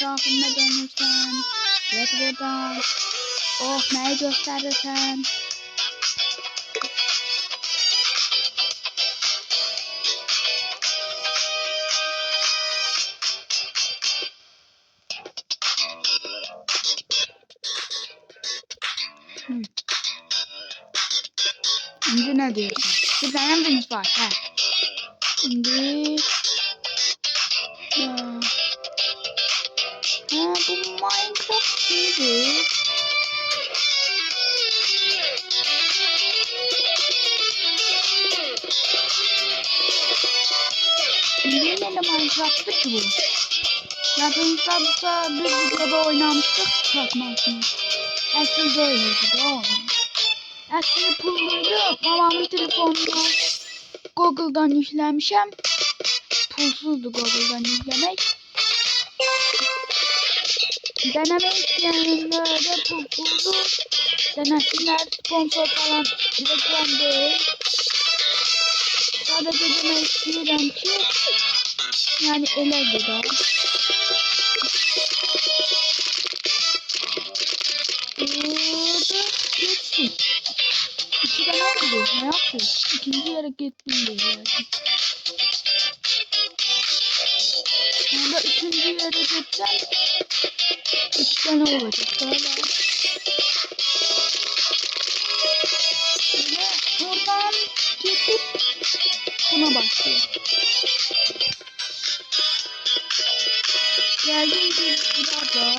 etrafında dönürsen. Evet buradan. Oh neyi gösterirsen. Şimdi ne diyorsun? Bir tane evimiz var. He. Şimdi... bu Minecraft mıydı? Yine de Minecraft'tı ki bu. Yakınızda bir videoda oynamıştık. Çakmasını. Aslında öyleydi de o. Aslında pulluydu. Babamın telefonunu Google'dan yüklemişim. Pulsuzdu Google'dan yüklemek. Denemek isteyenlere pulsuzdu. Denesinler, sponsor falan reklam değil. Sadece demek istedim ki yani ele gider. Geçsin. İki tane oldu. Ne yapıyor? İkinci yere gittim diye yani. Burada üçüncü yere gideceğim. Üç tane olacak. Böyle. Ve oradan gidip buna başlıyor. Geldiğim gibi burada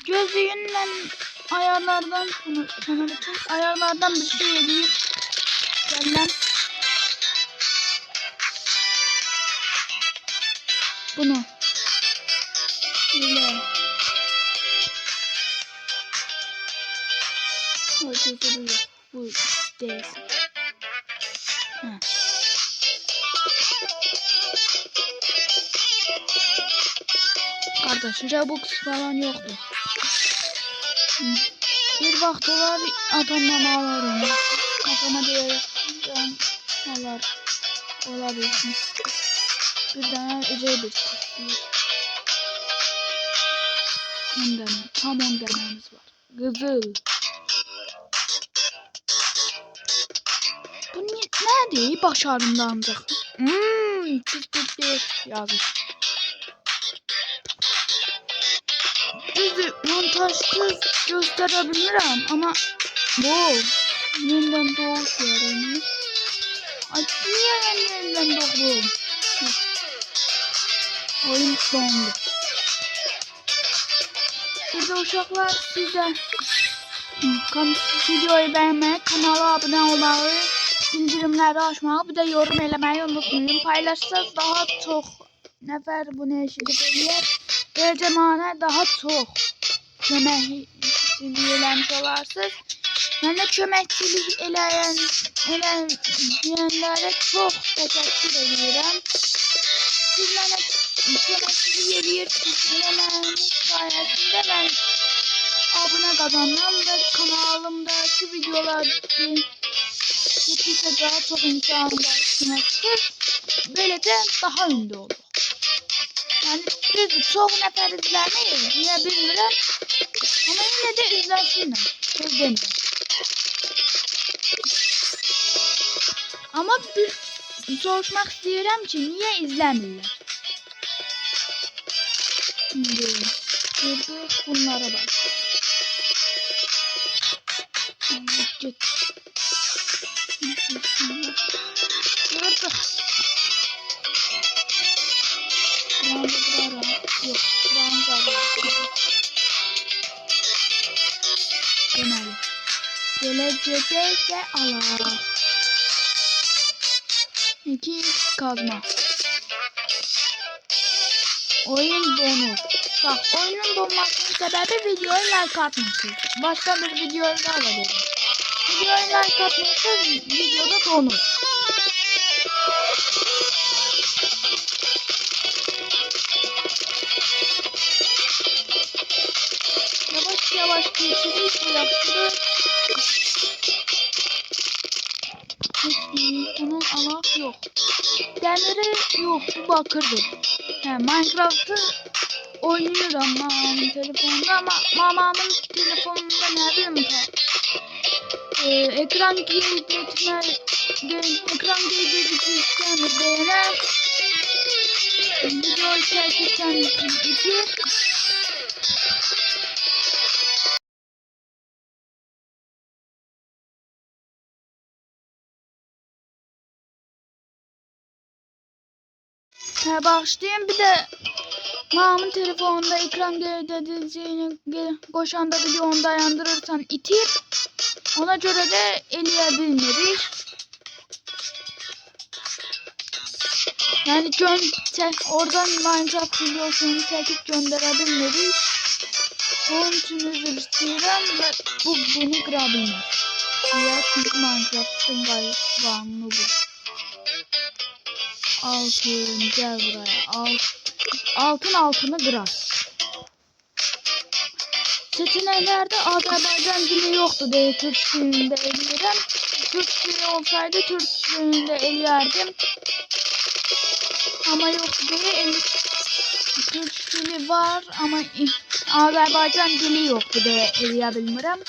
gözlüğünden ayarlardan ayarlardan bir şey edeyim. Gelen bunu böyle bu değil. Kardeş Robux falan yoktu. Bir vaktiler atamdan ağlarım. Atama diyerekten ağlar. Olabilirsin. Bir tane özel bir kişi. 10 tane. Tam 10 tanemiz var. Kızıl. Bu nerede? Başarımda ancak. Çizgi yazmış. Düzü montajsız gösterebilirim ama bu yeniden doğuş yaraymış. Ay niye yeniden doğdu? Oyun dondu. Burada uşaklar size videoyu beğenmeyi, kanala abone olmayı, bildirimleri açmayı, bir de yorum eləmeyi unutmayın. Paylaşsanız daha çok nefer bunu eşidebilir. Böylece bana daha çok köməkçilik eləmiş olarsınız. Mən də köməkçilik eləyənlərə çox təşəkkür edirəm. Siz mənə köməkçilik eləməyiniz sayəsində mən abunə qazandım və kanalımdakı videolar getdikcə daha çox insanlar köməkçidir. Böylece daha ünlü olur. Yani düz çok nefer izlemeyiz. Niye bilmiyorum. Ama yine de izlensinler. Özledim. Ama bir soruşmak istiyorum ki niye izlemiyorlar? Şimdi burada bunlara bak. Git. Burada. Yok, deməli. Geləcəkdə isə alaq. 2 kazma. Oyun donur. Bak oyunun donmasının sebebi videoya like atmışsınız. Başka bir videoya da alabilirim. Videoya like atmışsınız videoda donur. Yavaş geçirdik bu yaptı. Bunun alak yok. Demiri yok, bu bakırdı. Minecraft'ı oynuyorum mamamın telefonunda ama mamamın telefonunda ne bileyim ekran kaydetme ekran kaydedicinden böyle video çekerken itir. Başlayayım bir de mamamın telefonunda ekran kaydedicini koşanda videonu dayandırırsan itir. Ona göre de eleyebiliriz. Yani oradan Minecraft videosunu çekip gönderebiliriz. Onun için özür istedim ve bunu kırabilmez. Ya çünkü Minecraft'ın kanunu bu. Altın gel buraya. Altını kırar. Seçeneklerde Azerbaycan dili yoktu diye Türk dilinde eliyorum. Türk dili olsaydı Türk dilinde eliyerdim. Ama yoktu diye Türk dili var ama Azerbaycan dili yoktu diye eleyebilmiyorum.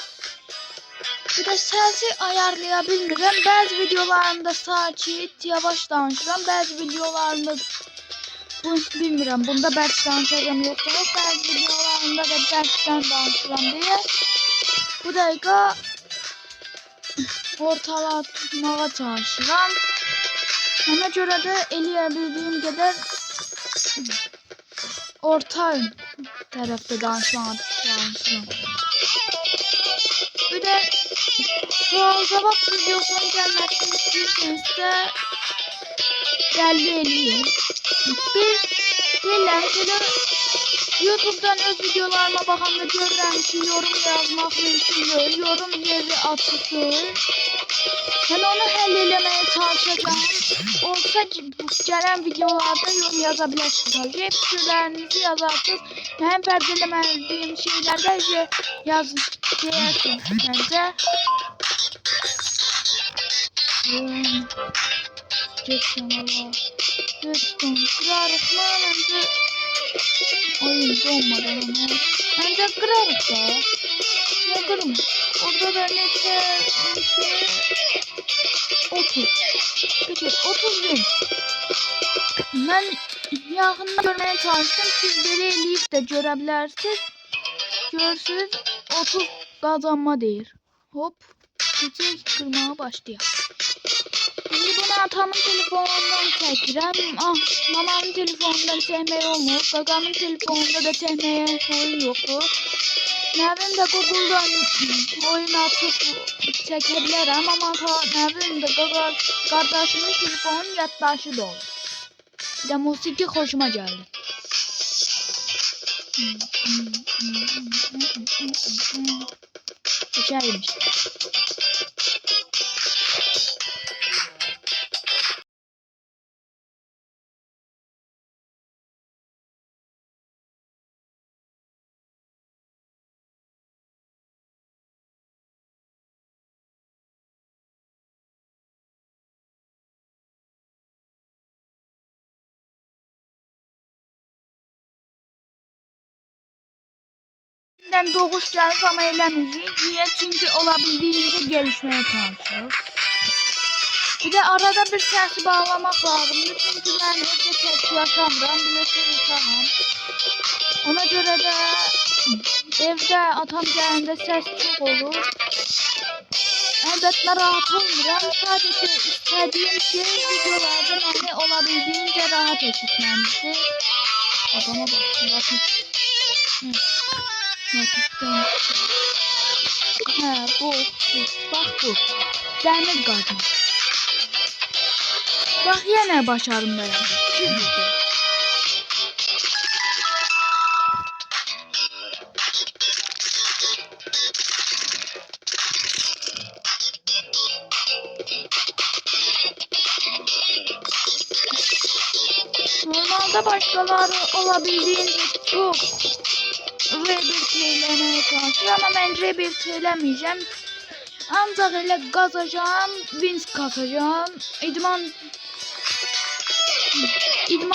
Bir de sesi ayarlayabilirim. Bazı videolarımda sakin, yavaş danışıram. Bazı videolarımda bilmiyorum. Bunda belki danışacağım yoksa yok. Bazı videolarımda da belki'den danışıram diye. Bu dakika ortalatmaya çalışıram. Ona göre de eleyebildiğim kadar orta tarafta danışmaya çalışıram. Bir de soru cevap videosunun gelmesini istiyorsanız da geldi eleyim. Şöyle YouTube'dan öz videolarıma bakanda görürəm ki yorum yazmak mümkün değil. Yorum yeri açık değil. Ben onu halletmeye çalışacağım. Olsa gelen videolarda yorum yazabilirsiniz. Hep fikirlerinizi yazarsınız. Ben perdelemediğim şeylerde yazırsınız bence. Geçtim valla. Geçtim. Kırarız mı? Bence oyun donmadı ama. Bence kırarız da. Ne kırım? Orada da neçe 30. Peki 30 bin. Ben yakında görmeye çalıştım. Siz böyle eleyip de görebilirsiniz. Görürsünüz 30 kazanma değil. Hop. Çiçek kırmaya başlıyor. Şimdi bunu atamın telefonundan çekirəm. Mamamın telefonundan çekmeye olmuyor. Gagamın telefonunda da çekmeye oyun yoktu. Nevim de Google'dan oyun atıp çekebilirim ama Nevim de kardeşimin telefonun yaddaşı da olur. Bir de musiki hoşuma geldi. Geçermiş. Ben doğuş gelip ama eylemeyeceğim. Niye? Çünkü olabildiğince gelişmeye çalışıyoruz. Bir de arada bir sesi bağlamak lazım. Çünkü ben evde tek yaşamıyorum. Bilirsiniz tamam. Ona göre de evde atam geldiğinde ses çok olur. Elbette rahat olmuyorum. Sadece istediğim şey videolardan hani olabildiğince rahat eşitlenmesi. Adama bak. Bu. Bak bu. Demir kazma. Bak yine başarım ben. Normalde başkaları olabildiğince çok rebirtlemeye çalışıyor ama ben rebirtlemeyeceğim. Ancak öyle kazacağım, wins kasacağım. İdman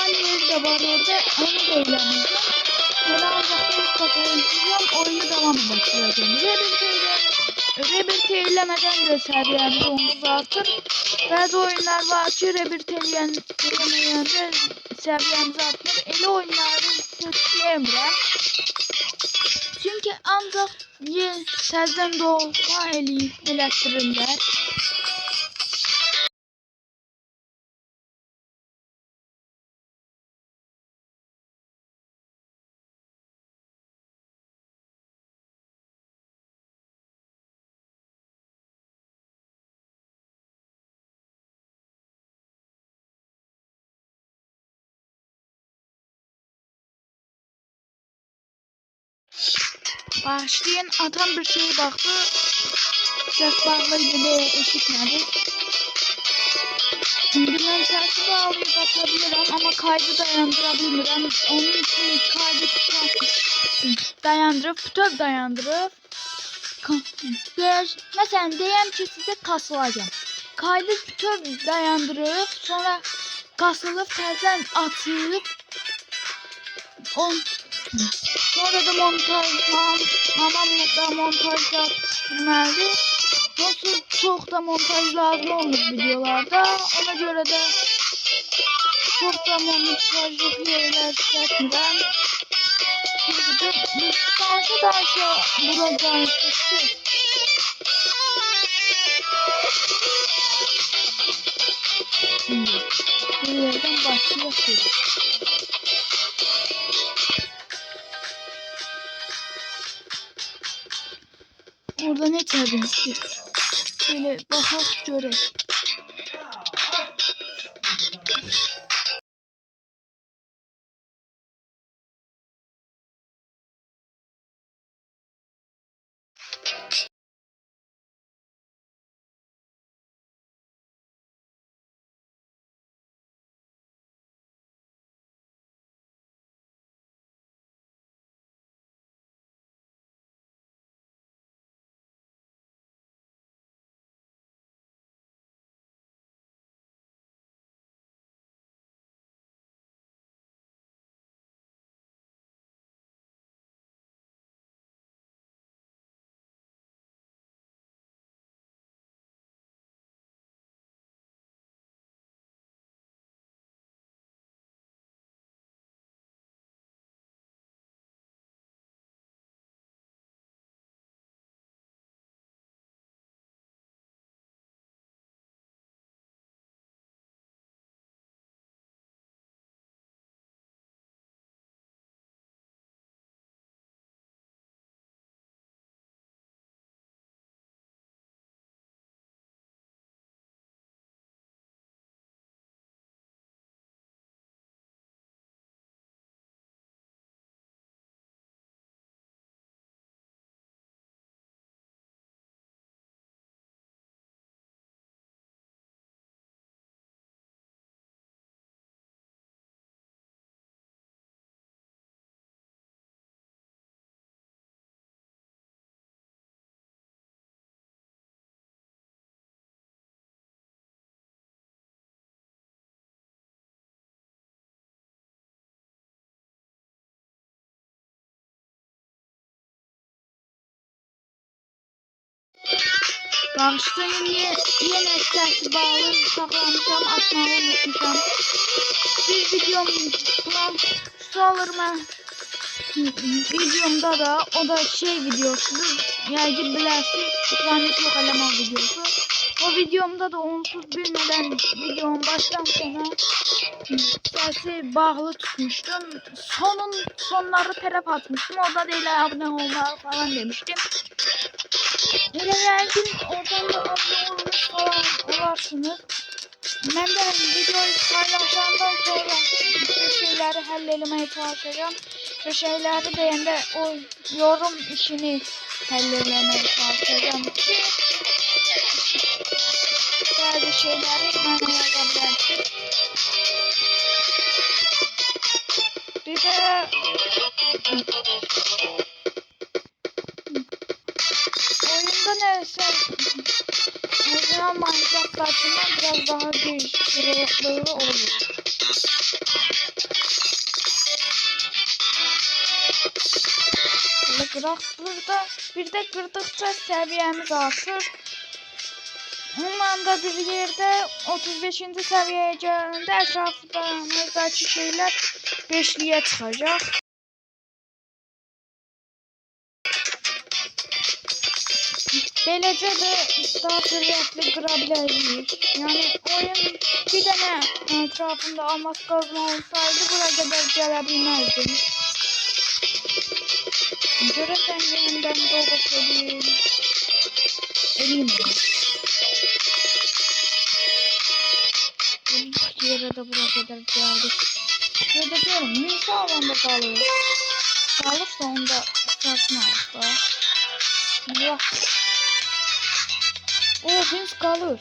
yeri de var orada, onu da eylemeyeceğim. kazanacağım. Oyunu devam edeceğim. Rebirth eylemeden de seviyemiz onsuz artır. Bazı oyunlar var ki rebirth eylemeden de seviyemiz artır. Eli oyunları seçleyemem. Çünkü ancak təzdən doğma elətdirirlər. Başlayın, atam bir şeye baktı. Ses bağlıydı ve eşitmedi. Şimdi ben sesi bağlayıp atabilirim ama kaydı dayandırabilirim. Onun için kaydı dayandırıp, bütöv dayandırıp mesela deyəm ki size kasılacağım. Kaydı bütöv dayandırıp sonra kasılıp təzən atıp sonra da montaj yaptırmalı. Nasıl çok da montaj lazım olur videolarda. Ona göre de çok da montajlık yerler çekmeden bir dansa bulacağım işte. Şimdi bu yerden başlıyoruz. Orada ne çaldınız ki? Şöyle bakalım görelim. Bağışlayın, yine sesi bağlı saklamışam, atmağı unutmuşam. Bir videom plan alırım. Videomda da o da şey videosu. Yani bilirsiniz, planet yok eleman videosu. O videomda da onsuz bilmeden videonun baştan sona sesi bağlı tutmuştum. Sonları taraf atmıştım. Orada değil abone olmalı falan demiştim. Gelin oradan da abone olmuş falan olarsınız. Ben de videoyu paylaşandan sonra bir şeyleri halletmeye çalışacağım. Bir şeyleri beğendi o yorum işini halletmeye çalışacağım ki bazı şeyleri bana yazabilirsiniz. Bir de oyunda neyse orijinal Minecraft açısından biraz daha değişiklikleri olur. qıraq. Burada bir də qırdıqca səviyyəmiz artır. Onunla da bir yerdə 35-ci səviyyəyə gələndə ətrafımızdakı şeylər 5-liyə çıxacaq. Beləcə də daha sürətli qıra bilərik. Yəni oyun bir dənə ətrafında almaz qazma olsaydı bura qədər gələ bilməzdim. Görəsən yenidən doğuş edeyim. Yere de bura kadar geldik. Şurada diyorum Nisa alanda kalıyor. Kalırsa onda satın alsa. Allah. O Vince kalır.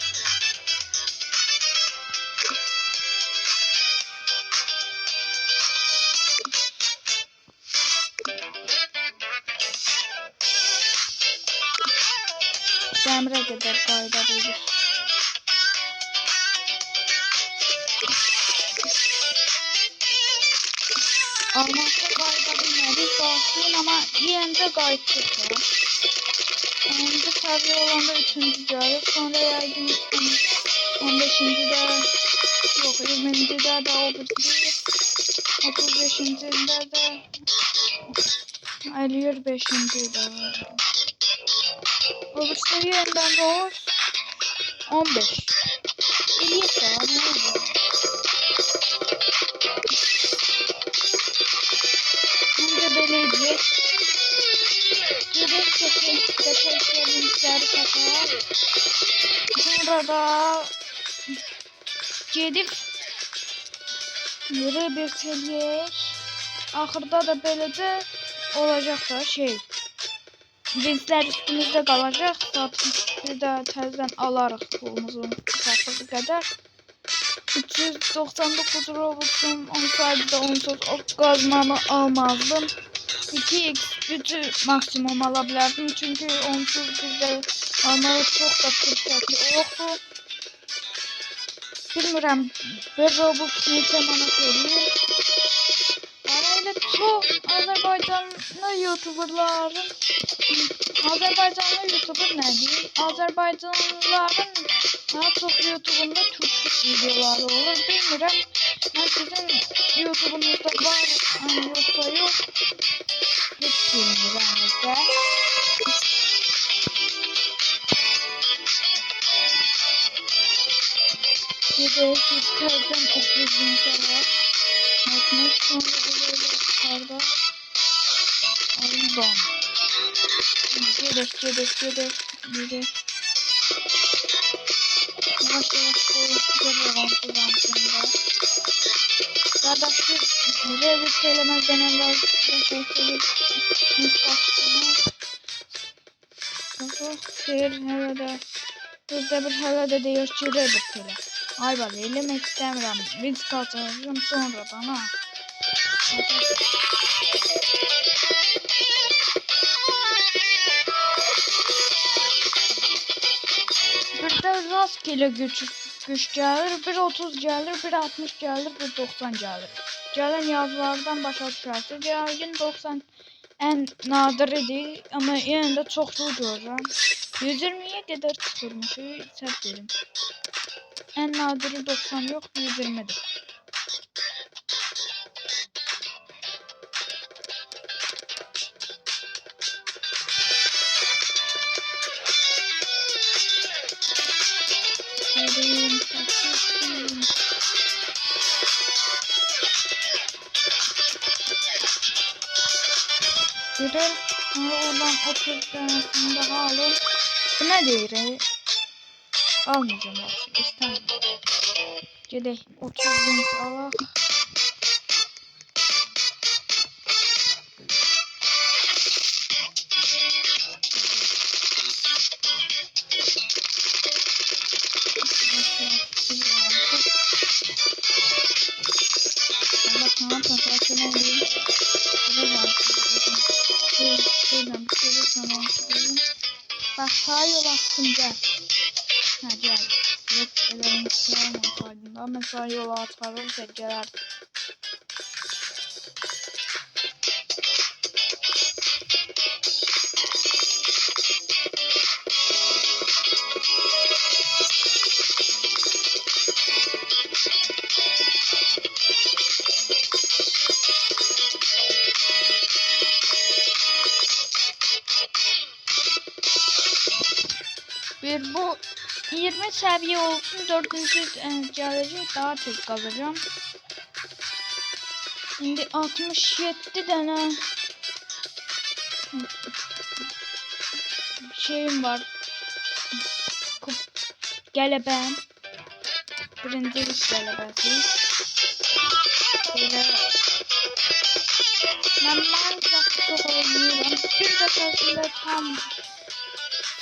Demre kadar kaydedilir. Almakta kaydedebilmedik olsun ama yine de kayıttık ya. 10. seviye olanda 3. gelir. Sonra yaygın 15. de yok 20. de o birisi 35. de 55. de o birisi yeniden doğur 15. İyi falan oldu. Önce belediye Gedək seçenekləri katar. Sonra da gedib rebirth eləyək. Axırda da beləcə olacaq da şey. Cinslər üstümüzdə qalacaq. Bir də təzədən alarıq pulumuzun satdığı qədər. 399 Robux'um olsaydı da onsuz o qazmamı almazdım. 2x gücü maksimum alabilirdim çünkü onsuz bizde almalı çok da fırsatlı yoktu. Bilmirəm bir Robux neçə manat verir. Arayla çok Azerbaycanlı YouTuberların Azerbaycanlı YouTuber ne diyeyim? Azerbaycanlıların daha çok YouTube'unda Türk videoları olur. Bilmirəm. Ben sizin YouTube'unuzda var yoksa yok. Hiç bilmirəm bizdə. Gedək təzdən 30 saat. Atmaq sonra böyle yukarıda. Aldım. Gedək. Yavaş koyun size bağlantı sonra. Kardeşim revit elemezden evvel Seyir hele de bizde bir hele de deyir ki revit ele. Ay bak elemek istemiyorum. Biz kazanırım sonradan ha. Burada rastgele güç gelir, bir 30 gelir, bir 60 gelir, bir 90 gelir. Gelen yazılardan başa düşerse, yaygın 90 en nadiridir ama yine de çoxlu görürəm. 120'ye kadar çıxırmış, səhv dedim. En nadiri 90 yok, 120'dir. Gidelim. Oradan 30 tanesini daha alın. Bu ne değil? Almayacağım artık. İstemiyorum. Gidelim. 30 bin alak. Bak sağ yol aslında. Ha gel. Evet ellerini sağlamasaydım da mesela yola atarırsa gelir. bir. Bu 20 seviye olsun, 4. gelecek, daha tez kalacağım. Şimdi 67 tane şeyim var. Gəlibəm. Birincilik qələbəsi. Belə mən Minecraft çox oynayıram. Bir dəfəsində tam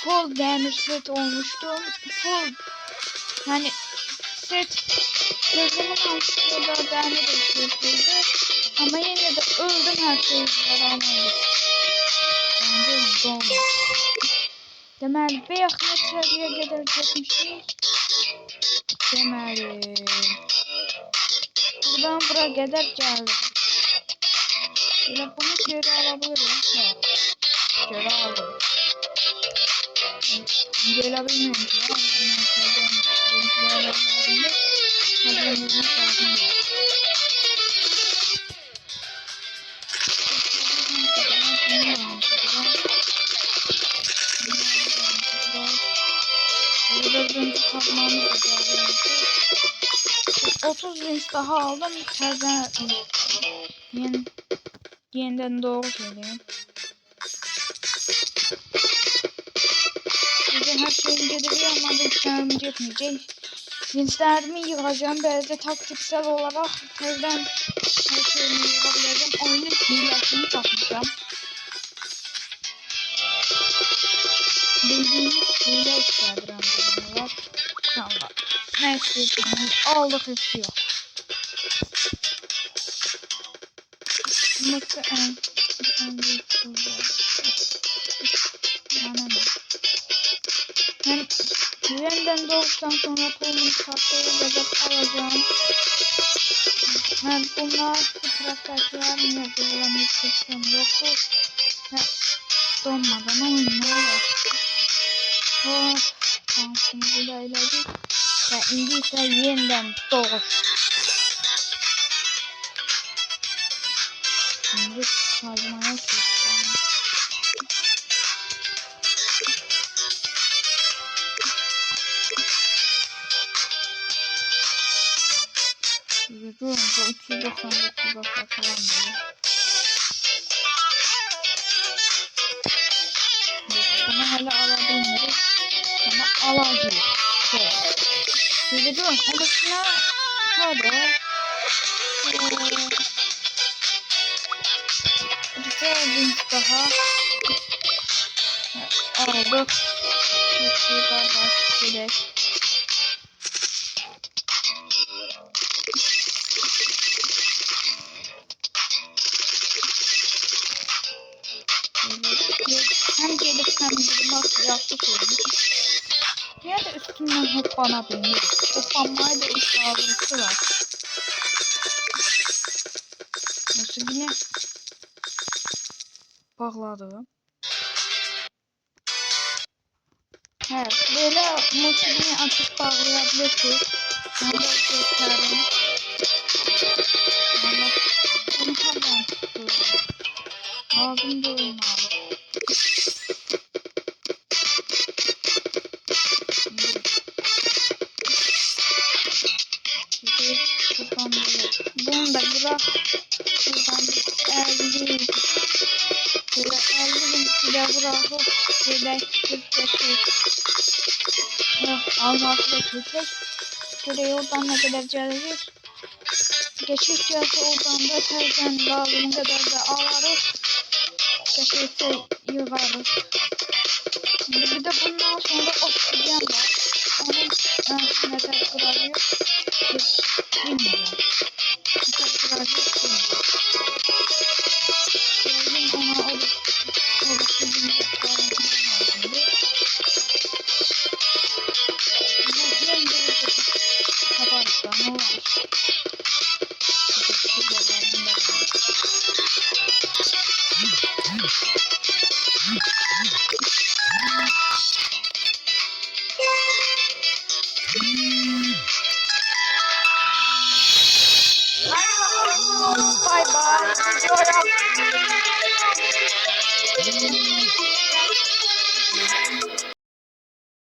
full demir set olmuştum. Full yani set gözümün altında demir ekliydi. Ama yine de öldüm, her şey yaranmadı. Bence dolmuş. Deməli, bayaq nə səviyyə qədər çəkmişik. Deməli, buradan bura qədər gəldik. Belə bunu geri alabiliriz. Hə, geri aldım. Gələ bilmirəm ki, Kazmamız da geldi. 30 vinç daha aldım. Yeniden doğru söyleyeyim. Size her şeyin gereği ama da işlemim yetmeyecek. Vinçlerimi yığacağım. Böylece taktiksel olarak terden her şeyimi yığabileceğim. Oyunun hilesini takmışım. Bildiğiniz hile istedim bunlar. Allah. Neyse, aldık istiyor. Mutlu ben yeniden doğuştan sonra pulumun kartları yazıp alacağım. Ben bunlar fotoğraftakiler niye zorlamak istiyorum yoktu. Donmadan oynuyorlar. Şansımızı da ilerledik. Ve indi ise yeniden doğuş. Şimdi kazmaya çalışacağım. Durun, bu 399'a satılan böyle. Bunu hala alabiliriz. Ama alacağız. Şimdi durun, onun üstüne şöyle bir vinç daha aldık. Şurada başlayalım. Hem gelip hem durmak yaptı koymuş. Ya da üstünden hoplanabilir. Hoplanmaya da ısrarlısı var. Nasıl yine bağladım. Evet, böyle mutluluğunu açıp bağlayabilirsiniz. Onu da göstereyim. Allah, bunu hemen tutuyorum. Ağzım dolma. Buradan böyle. Bunu da bırak. Buradan 50. Böyle 50 bin kilo bırakıp böyle 45. Alması da köpek. Şuraya oradan ne kadar gelecek? Geçiş yazı oradan da terden lazım kadar da alırız. Geçişte yığarız. Şimdi bir de bundan sonra oksijen var. Onun neden kurarıyor? Bilmiyorum. Neden kurarıyor? Bilmiyorum. Geldim ona oksijen lazımdı. Bye bye. Enjoy.